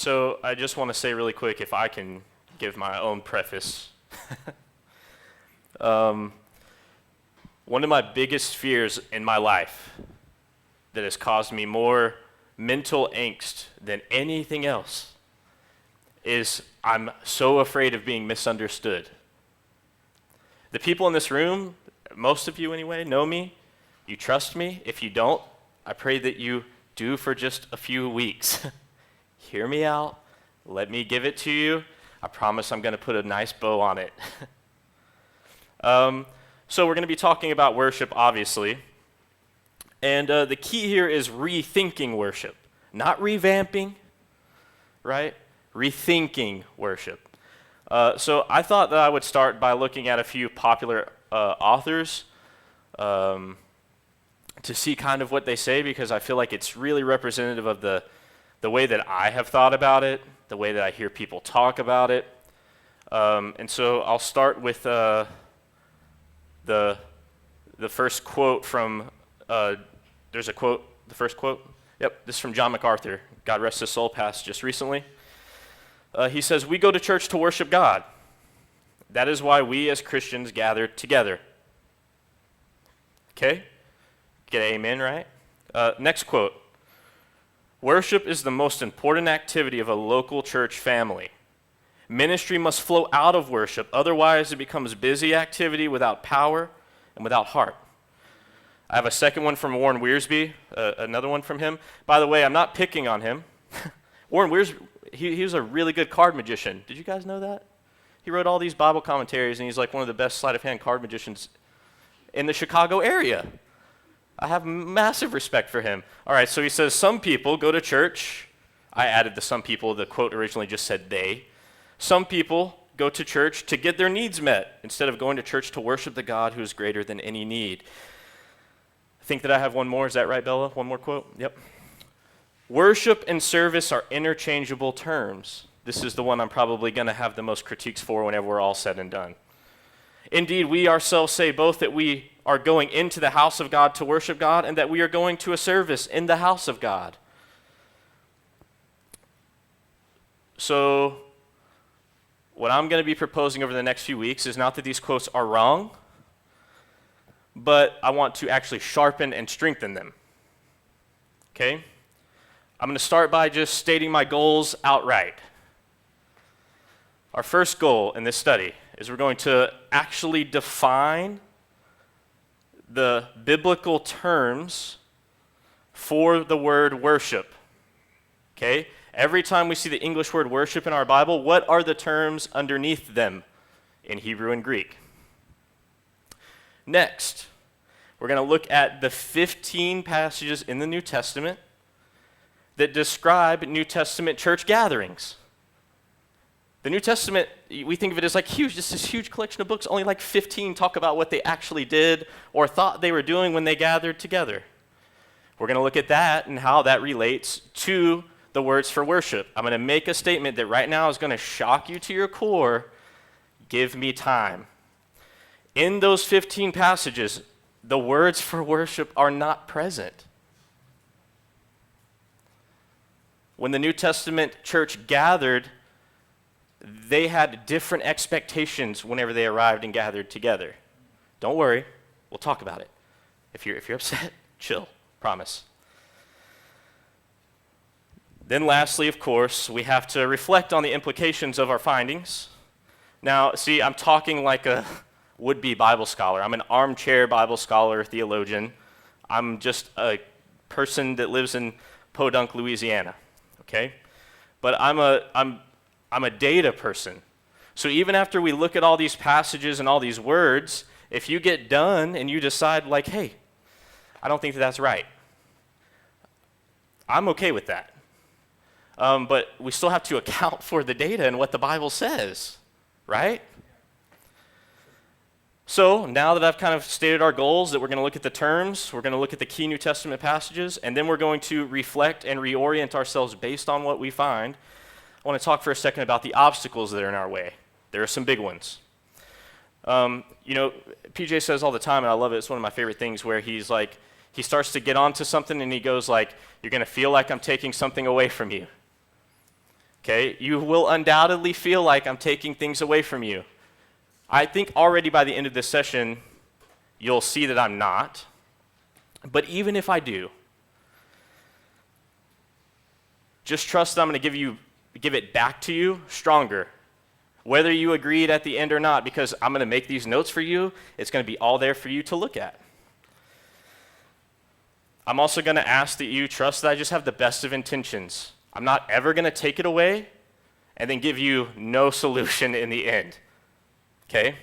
So I just want to say really quick, if I can give my own preface. One of my biggest fears in my life that has caused me more mental angst than anything else is I'm so afraid of being misunderstood. The people in this room, most of you anyway, know me. You trust me. If you don't, I pray that you do for just a few weeks. Hear me out. Let me give it to you. I promise I'm going to put a nice bow on it. So we're going to be talking about worship, obviously. And the key here is rethinking worship, not revamping, right? Rethinking worship. So I thought that I would start by looking at a few popular authors to see kind of what they say, because I feel like it's really representative of the way that I have thought about it, the way that I hear people talk about it. And so I'll start with the first quote from, there's a quote, the first quote. Yep, this is from John MacArthur. God rest his soul, passed just recently. He says, "We go to church to worship God. That is why we as Christians gather together." Okay? Get an amen, right? Next quote. "Worship is the most important activity of a local church family. Ministry must flow out of worship, otherwise it becomes busy activity without power and without heart." I have a second one from Warren Wiersbe, another one from him. By the way, I'm not picking on him. Warren Wiersbe, he was a really good card magician. Did you guys know that? He wrote all these Bible commentaries, and he's like one of the best sleight-of-hand card magicians in the Chicago area. I have massive respect for him. All right, so he says, some people go to church. I added the some people. The quote originally just said they. Some people go to church to get their needs met instead of going to church to worship the God who is greater than any need. I think that I have one more. Is that right, Bella? One more quote? Yep. "Worship and service are interchangeable terms." This is the one I'm probably going to have the most critiques for whenever we're all said and done. "Indeed, we ourselves say both that we are going into the house of God to worship God and that we are going to a service in the house of God." So what I'm going to be proposing over the next few weeks is not that these quotes are wrong, but I want to actually sharpen and strengthen them. Okay? I'm going to start by just stating my goals outright. Our first goal in this study is we're going to actually define the biblical terms for the word worship. Okay? Every time we see the English word worship in our Bible, what are the terms underneath them in Hebrew and Greek? Next, we're going to look at the 15 passages in the New Testament that describe New Testament church gatherings. The New Testament, we think of it as like huge, just this huge collection of books. Only like 15 talk about what they actually did or thought they were doing when they gathered together. We're going to look at that and how that relates to the words for worship. I'm going to make a statement that right now is going to shock you to your core. Give me time. In those 15 passages, the words for worship are not present. When the New Testament church gathered, they had different expectations whenever they arrived and gathered together. Don't worry, we'll talk about it. If you're upset, chill, promise. Then lastly, of course, we have to reflect on the implications of our findings. Now, see, I'm talking like a would-be Bible scholar. I'm an armchair Bible scholar, theologian. I'm just a person that lives in Podunk, Louisiana, okay? But I'm a data person. So even after we look at all these passages and all these words, if you get done and you decide like, hey, I don't think that that's right, I'm okay with that. But we still have to account for the data and what the Bible says, right? So now that I've kind of stated our goals, that we're going to look at the terms, we're going to look at the key New Testament passages, and then we're going to reflect and reorient ourselves based on what we find. I want to talk for a second about the obstacles that are in our way. There are some big ones. PJ says all the time, and I love it, it's one of my favorite things, where he's like, he starts to get onto something and he goes like, you're going to feel like I'm taking something away from you. Okay? You will undoubtedly feel like I'm taking things away from you. I think already by the end of this session, you'll see that I'm not. But even if I do, just trust that I'm going to give it back to you stronger, whether you agreed at the end or not, because I'm going to make these notes for you. It's going to be all there for you to look at. I'm also going to ask that you trust that I just have the best of intentions. I'm not ever going to take it away and then give you no solution in the end. Okay?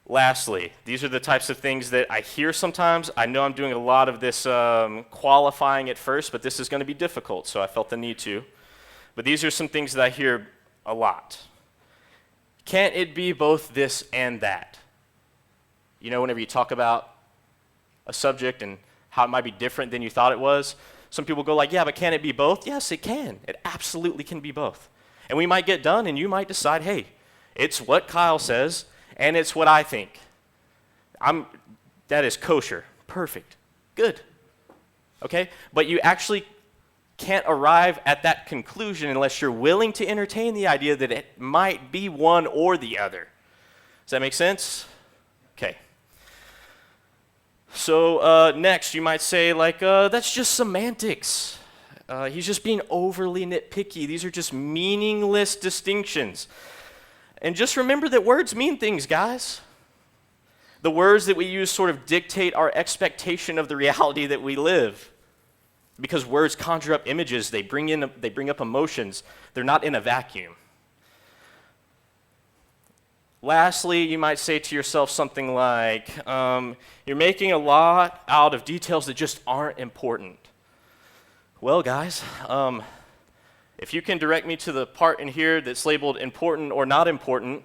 Lastly, these are the types of things that I hear sometimes. I know I'm doing a lot of this qualifying at first, but this is going to be difficult, so I felt the need to. But these are some things that I hear a lot. Can't it be both this and that? You know, whenever you talk about a subject and how it might be different than you thought it was, some people go like, yeah, but can it be both? Yes, it can. It absolutely can be both. And we might get done and you might decide, hey, it's what Kyle says and it's what I think. That is kosher. Perfect. Good. Okay? But you actually can't arrive at that conclusion unless you're willing to entertain the idea that it might be one or the other. Does that make sense? Okay. So next, you might say, like, that's just semantics. He's just being overly nitpicky. These are just meaningless distinctions. And just remember that words mean things, guys. The words that we use sort of dictate our expectation of the reality that we live. Because words conjure up images, they bring up emotions. They're not in a vacuum. Lastly, you might say to yourself something like, you're making a lot out of details that just aren't important. Well, guys, if you can direct me to the part in here that's labeled important or not important,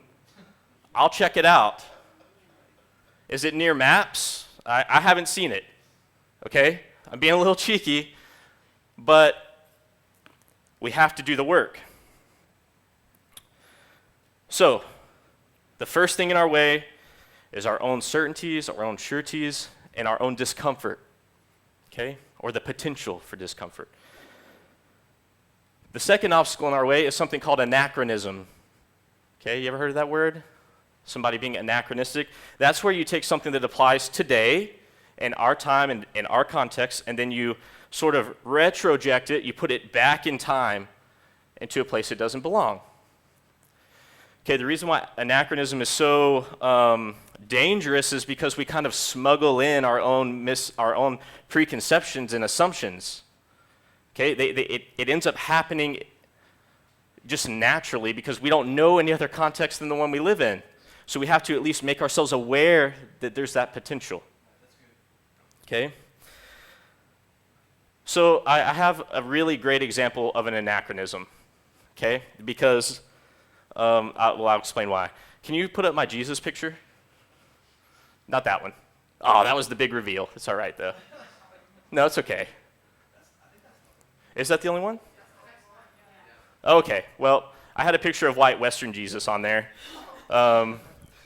I'll check it out. Is it near maps? I haven't seen it, okay? I'm being a little cheeky, but we have to do the work. So, the first thing in our way is our own certainties, our own sureties, and our own discomfort, okay? Or the potential for discomfort. The second obstacle in our way is something called anachronism. Okay, you ever heard of that word? Somebody being anachronistic. That's where you take something that applies today, in our time, and in our context, and then you sort of retroject it, you put it back in time into a place it doesn't belong. Okay, the reason why anachronism is so dangerous is because we kind of smuggle in our own preconceptions and assumptions. Okay, it ends up happening just naturally because we don't know any other context than the one we live in. So we have to at least make ourselves aware that there's that potential. Okay? So I have a really great example of an anachronism. Okay? Because, I'll explain why. Can you put up my Jesus picture? Not that one. Oh, that was the big reveal. It's all right, though. No, it's okay. Is that the only one? Okay, well, I had a picture of white Western Jesus on there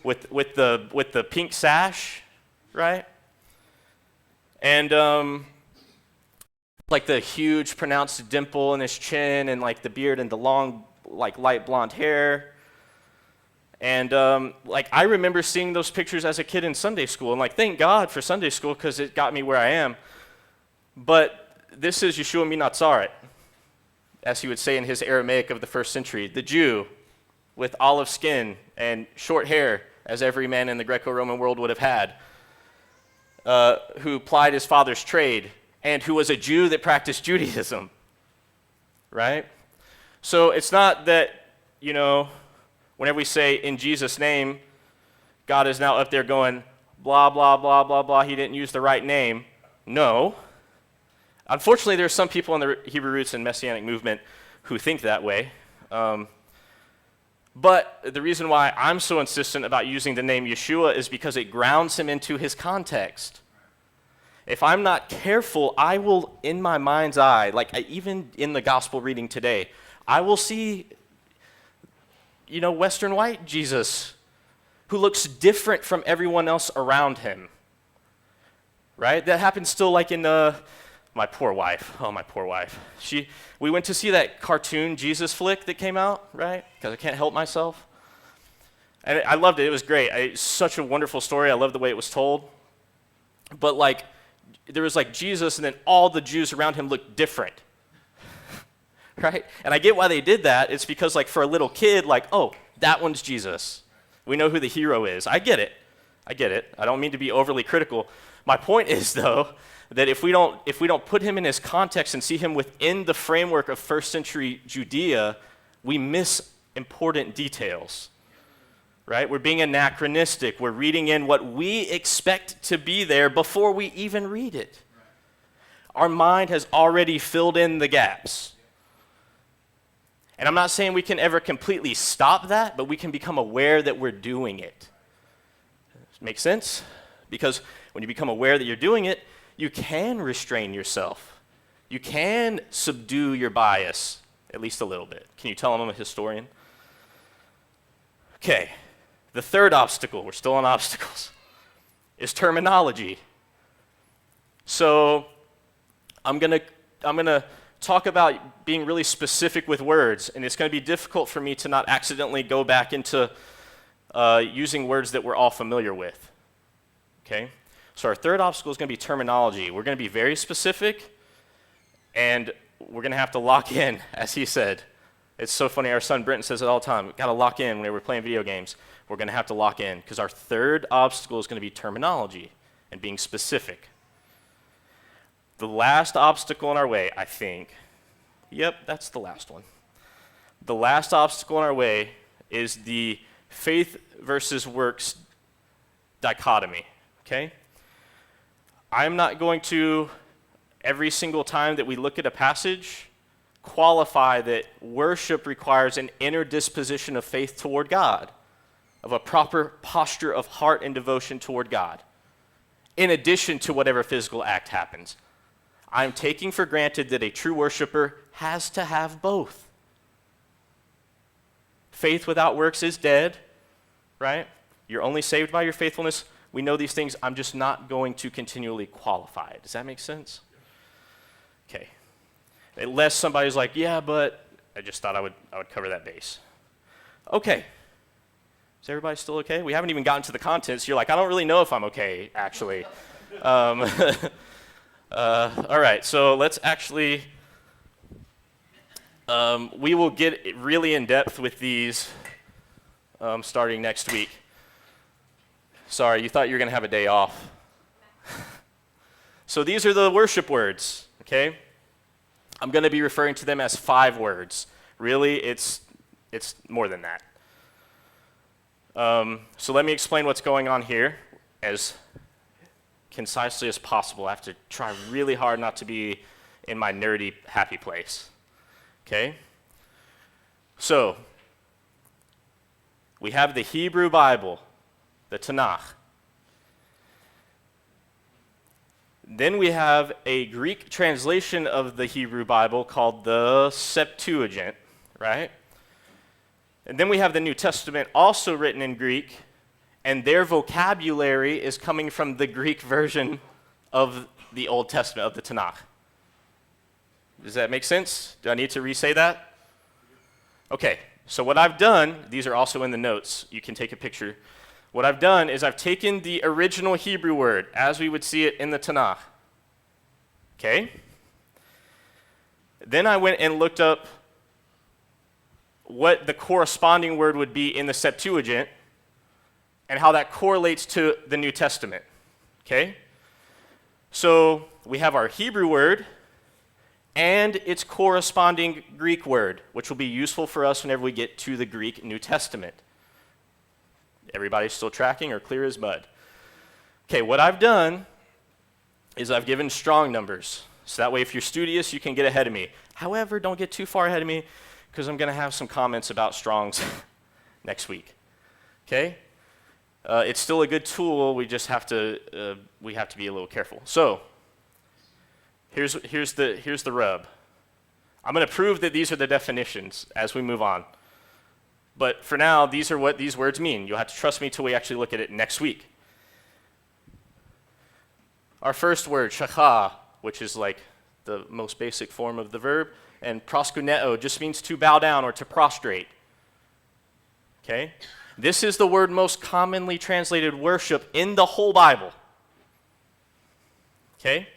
with the pink sash, right? And like the huge pronounced dimple in his chin and like the beard and the long like light blonde hair. And like I remember seeing those pictures as a kid in Sunday school and like thank God for Sunday school because it got me where I am. But this is Yeshua Minatzaret, as he would say in his Aramaic of the first century, the Jew with olive skin and short hair, as every man in the Greco-Roman world would have had, who plied his father's trade, and who was a Jew that practiced Judaism, right? So it's not that, you know, whenever we say in Jesus' name, God is now up there going, blah, blah, blah, blah, blah, he didn't use the right name. No. Unfortunately, there are some people in the Hebrew roots and Messianic movement who think that way. But the reason why I'm so insistent about using the name Yeshua is because it grounds him into his context. If I'm not careful, I will, in my mind's eye, like even in the gospel reading today, I will see, you know, Western white Jesus who looks different from everyone else around him. Right? That happens still like in My poor wife. Oh, my poor wife. We went to see that cartoon Jesus flick that came out, right? Because I can't help myself. And I loved it. It was great. It's such a wonderful story. I love the way it was told. But like, there was like Jesus, and then all the Jews around him looked different, right? And I get why they did that. It's because like for a little kid, like, oh, that one's Jesus. We know who the hero is. I get it. I don't mean to be overly critical. My point is, though, that if we don't put him in his context and see him within the framework of first century Judea, we miss important details, right? We're being anachronistic. We're reading in what we expect to be there before we even read it. Our mind has already filled in the gaps. And I'm not saying we can ever completely stop that, but we can become aware that we're doing it. Make sense? Because when you become aware that you're doing it, you can restrain yourself. You can subdue your bias, at least a little bit. Can you tell I'm a historian? Okay, the third obstacle, we're still on obstacles, is terminology. So I'm gonna talk about being really specific with words, and it's gonna be difficult for me to not accidentally go back into using words that we're all familiar with, okay? So our third obstacle is going to be terminology. We're going to be very specific, and we're going to have to lock in, as he said. It's so funny, our son Brenton says it all the time. We've got to lock in when we're playing video games. We're going to have to lock in, because our third obstacle is going to be terminology and being specific. The last obstacle in our way, I think, yep, that's the last one. The last obstacle in our way is the faith versus works dichotomy, okay? I'm not going to, every single time that we look at a passage, qualify that worship requires an inner disposition of faith toward God, of a proper posture of heart and devotion toward God, in addition to whatever physical act happens. I'm taking for granted that a true worshiper has to have both. Faith without works is dead, right? You're only saved by your faithfulness. We know these things. I'm just not going to continually qualify it. Does that make sense? Okay. Unless somebody's like, yeah, but I just thought I would cover that base. Okay. Is everybody still okay? We haven't even gotten to the contents. You're like, I don't really know if I'm okay, actually. All right, so let's actually, we will get really in depth with these starting next week. Sorry, you thought you were going to have a day off. So these are the worship words, okay? I'm going to be referring to them as 5 words. Really, it's more than that. So let me explain what's going on here as concisely as possible. I have to try really hard not to be in my nerdy, happy place, okay? So we have the Hebrew Bible, the Tanakh. Then we have a Greek translation of the Hebrew Bible called the Septuagint, right? And then we have the New Testament also written in Greek, and their vocabulary is coming from the Greek version of the Old Testament, of the Tanakh. Does that make sense? Do I need to re-say that? Okay, so what I've done, these are also in the notes, you can take a picture. What I've done is I've taken the original Hebrew word as we would see it in the Tanakh. Okay? Then I went and looked up what the corresponding word would be in the Septuagint and how that correlates to the New Testament. Okay? So we have our Hebrew word and its corresponding Greek word, which will be useful for us whenever we get to the Greek New Testament. Everybody still tracking or clear as mud? Okay, what I've done is I've given strong numbers. So that way if you're studious, you can get ahead of me. However, don't get too far ahead of me because I'm going to have some comments about strongs next week. Okay? It's still a good tool. We just have to be a little careful. So here's the rub. I'm going to prove that these are the definitions as we move on. But for now, these are what these words mean. You'll have to trust me till we actually look at it next week. Our first word, shachah, which is like the most basic form of the verb. And proskuneo just means to bow down or to prostrate. Okay? This is the word most commonly translated worship in the whole Bible. Okay?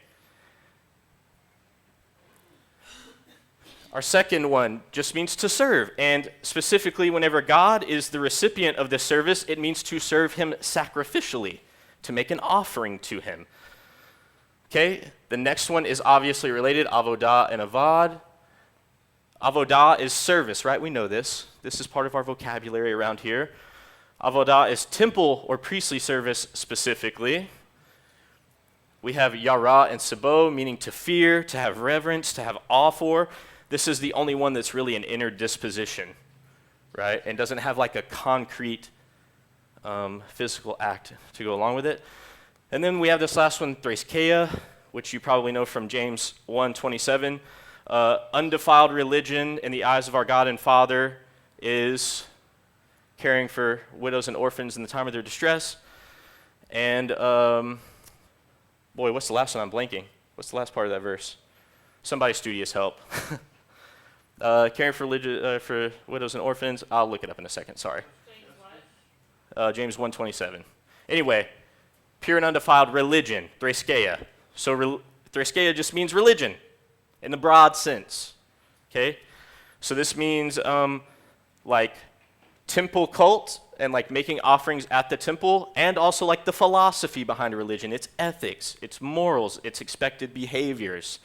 Our second one just means to serve. And specifically, whenever God is the recipient of this service, it means to serve him sacrificially, to make an offering to him. Okay? The next one is obviously related, avodah and avad. Avodah is service, right? We know this. This is part of our vocabulary around here. Avodah is temple or priestly service specifically. We have yara and sabo, meaning to fear, to have reverence, to have awe for. This is the only one that's really an inner disposition, right? And doesn't have like a concrete physical act to go along with it. And then we have this last one, threskeia, which you probably know from James 1:27. Undefiled religion in the eyes of our God and Father is caring for widows and orphans in the time of their distress. And, boy, what's the last one? I'm blanking. What's the last part of that verse? Somebody studious help. Caring for widows and orphans. I'll look it up in a second, sorry. James 1:27. Anyway, pure and undefiled religion, threskeia. So threskeia just means religion in the broad sense, okay? So this means like temple cult and like making offerings at the temple, and also like the philosophy behind a religion, its ethics, its morals, its expected behaviors.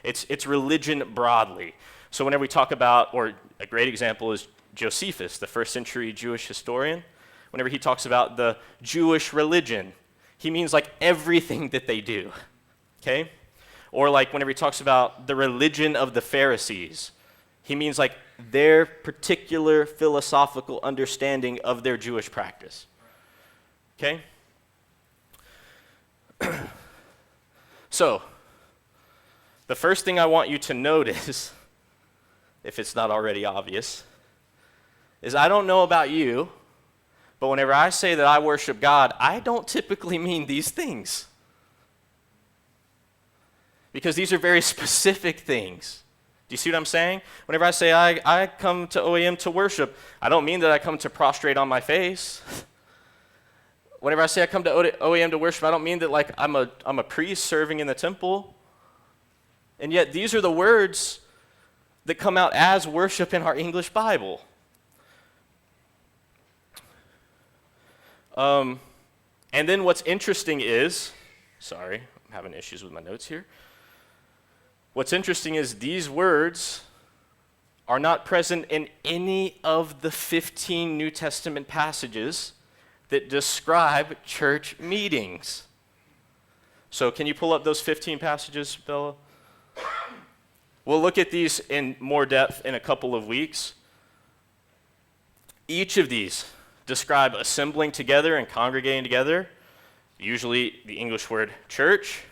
It's religion broadly. So whenever we talk about, or a great example is Josephus, the first century Jewish historian. Whenever he talks about the Jewish religion, he means like everything that they do, okay? Or like whenever he talks about the religion of the Pharisees, he means like their particular philosophical understanding of their Jewish practice, okay? So, the first thing I want you to notice, if it's not already obvious, is I don't know about you, but whenever I say that I worship God, I don't typically mean these things. Because these are very specific things. Do you see what I'm saying? Whenever I say I come to OAM to worship, I don't mean that I come to prostrate on my face. Whenever I say I come to OAM to worship, I don't mean that like I'm a priest serving in the temple. And yet these are the words that come out as worship in our English Bible. And then what's interesting is, sorry, I'm having issues with my notes here. What's interesting is these words are not present in any of the 15 New Testament passages that describe church meetings. So can you pull up those 15 passages, Bella? We'll look at these in more depth in a couple of weeks. Each of these describe assembling together and congregating together, usually the English word church.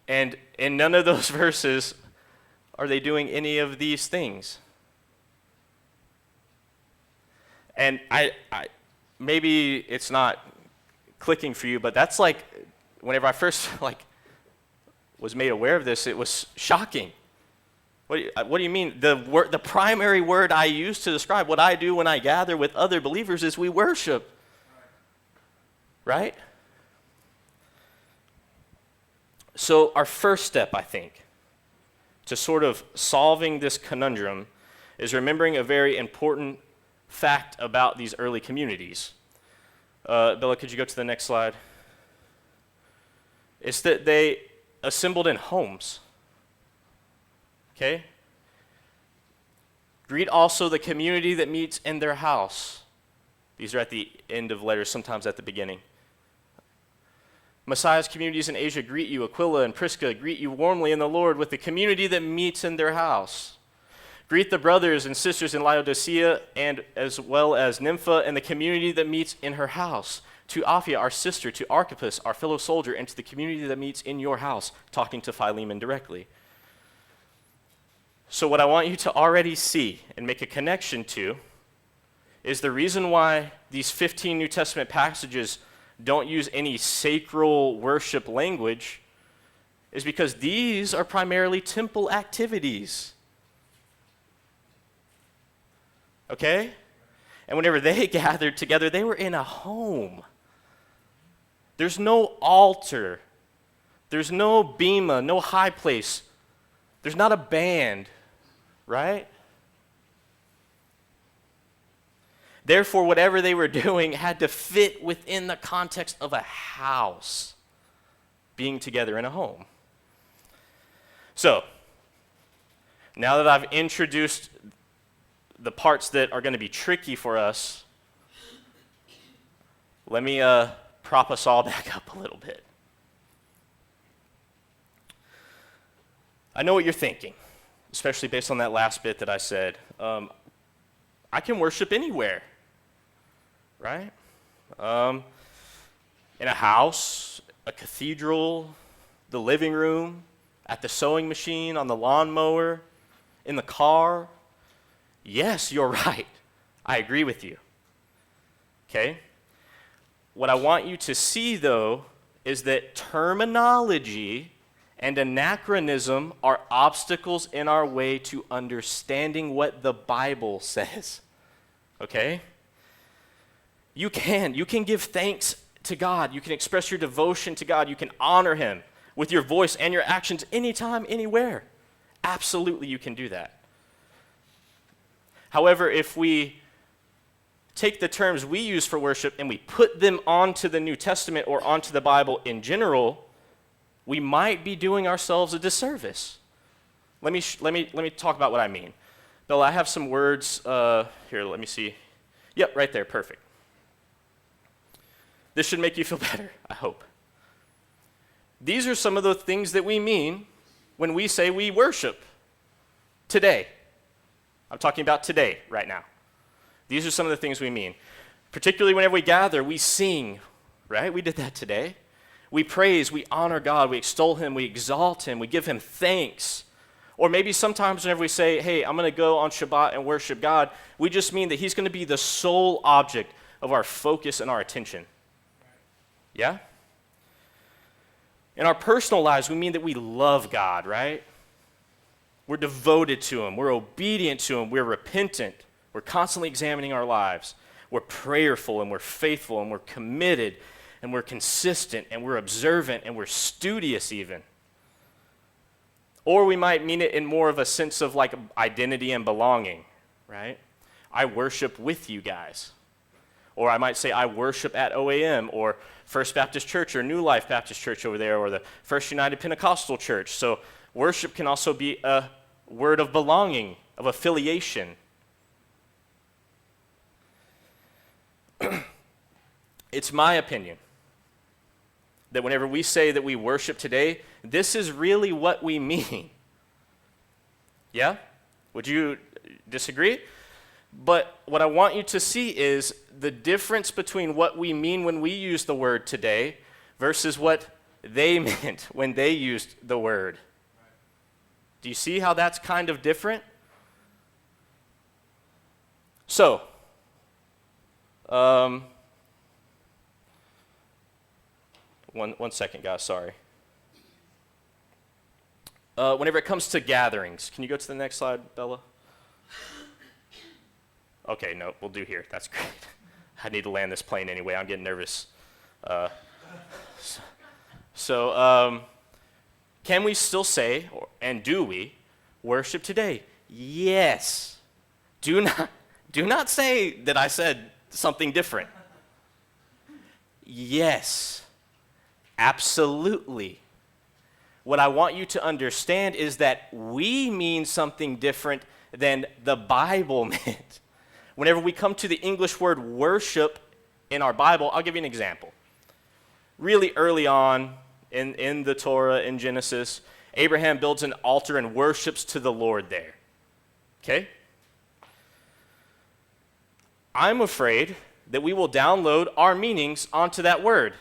And in none of those verses are they doing any of these things. And I maybe it's not clicking for you, but that's like, whenever I first was made aware of this, it was shocking. What do you mean? The primary word I use to describe what I do when I gather with other believers is we worship. Right? So our first step, I think, to sort of solving this conundrum is remembering a very important fact about these early communities. Bella, could you go to the next slide? It's that they assembled in homes. Okay? Greet also the community that meets in their house. These are at the end of letters, sometimes at the beginning. Messiah's communities in Asia greet you. Aquila and Prisca greet you warmly in the Lord with the community that meets in their house. Greet the brothers and sisters in Laodicea, and as well as Nympha and the community that meets in her house. To Aphia, our sister, to Archippus, our fellow soldier, and to the community that meets in your house, talking to Philemon directly. So what I want you to already see and make a connection to is the reason why these 15 New Testament passages don't use any sacral worship language is because these are primarily temple activities. Okay? And whenever they gathered together, they were in a home. There's no altar. There's no bema, no high place. There's not a band, right? Therefore, whatever they were doing had to fit within the context of a house, being together in a home. So, now that I've introduced the parts that are going to be tricky for us, let me prop us all back up a little bit. I know what you're thinking, especially based on that last bit that I said. I can worship anywhere, right? In a house, a cathedral, the living room, at the sewing machine, on the lawnmower, in the car. Yes, you're right. I agree with you. Okay? What I want you to see, though, is that terminology and anachronism are obstacles in our way to understanding what the Bible says. Okay? You can give thanks to God. You can express your devotion to God. You can honor Him with your voice and your actions anytime, anywhere. Absolutely, you can do that. However, if we take the terms we use for worship and we put them onto the New Testament or onto the Bible in general, we might be doing ourselves a disservice. Let me talk about what I mean. Bill, I have some words here. Let me see. Yep, right there. Perfect. This should make you feel better, I hope. These are some of the things that we mean when we say we worship today. I'm talking about today, right now. These are some of the things we mean. Particularly whenever we gather, we sing, right? We did that today. We praise, we honor God, we extol Him, we exalt Him, we give Him thanks. Or maybe sometimes whenever we say, hey, I'm going to go on Shabbat and worship God, we just mean that He's going to be the sole object of our focus and our attention. Yeah? In our personal lives, we mean that we love God, right? We're devoted to Him. We're obedient to Him. We're repentant. We're constantly examining our lives. We're prayerful and we're faithful and we're committed and we're consistent and we're observant and we're studious even. Or we might mean it in more of a sense of like identity and belonging, right? I worship with you guys. Or I might say I worship at OAM or First Baptist Church or New Life Baptist Church over there or the First United Pentecostal Church. So worship can also be a word of belonging, of affiliation. It's my opinion that whenever we say that we worship today, this is really what we mean. Yeah? Would you disagree? But what I want you to see is the difference between what we mean when we use the word today versus what they meant when they used the word. Do you see how that's kind of different? So, one second, guys, sorry. Whenever it comes to gatherings, can you go to the next slide, Bella? Okay, no, we'll do here. That's great. I need to land this plane anyway. I'm getting nervous. Can we still say, and do we, worship today? Yes. Do not say that I said something different. Yes. Absolutely. What I want you to understand is that we mean something different than the Bible meant. Whenever we come to the English word worship in our Bible, I'll give you an example. Really early on in the Torah, in Genesis, Abraham builds an altar and worships to the Lord there. Okay? I'm afraid that we will download our meanings onto that word.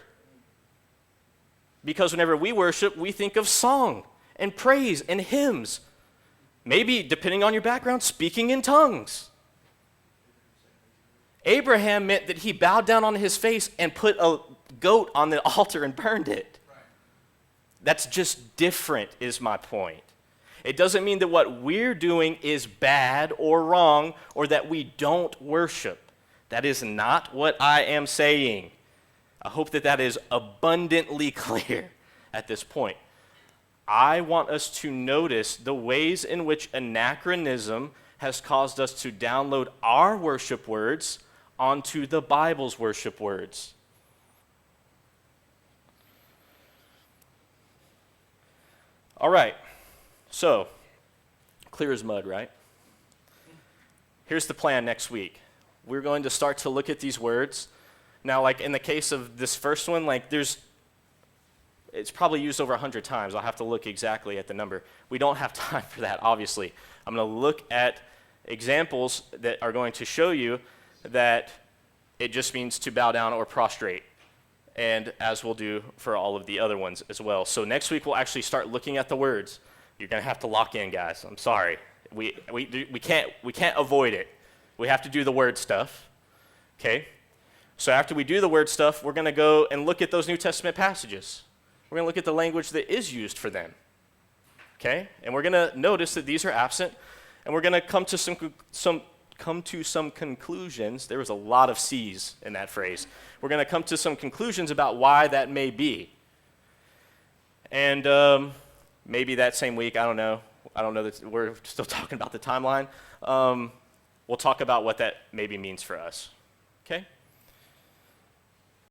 Because whenever we worship, we think of song and praise and hymns. Maybe, depending on your background, speaking in tongues. Abraham meant that he bowed down on his face and put a goat on the altar and burned it. That's just different, is my point. It doesn't mean that what we're doing is bad or wrong or that we don't worship. That is not what I am saying. I hope that that is abundantly clear at this point. I want us to notice the ways in which anachronism has caused us to download our worship words onto the Bible's worship words. All right, so clear as mud, right? Here's the plan next week. We're going to start to look at these words. Now, like in the case of this first one, like it's probably used over 100 times. I'll have to look exactly at the number. We don't have time for that, obviously. I'm going to look at examples that are going to show you that it just means to bow down or prostrate, and as we'll do for all of the other ones as well. So next week, we'll actually start looking at the words. You're going to have to lock in, guys. I'm sorry. We can't avoid it. We have to do the word stuff, okay? So after we do the word stuff, we're going to go and look at those New Testament passages. We're going to look at the language that is used for them, okay? And we're going to notice that these are absent, and we're going to come to some conclusions. There was a lot of C's in that phrase. We're going to come to some conclusions about why that may be. And maybe that same week, I don't know that we're still talking about the timeline. We'll talk about what that maybe means for us, okay?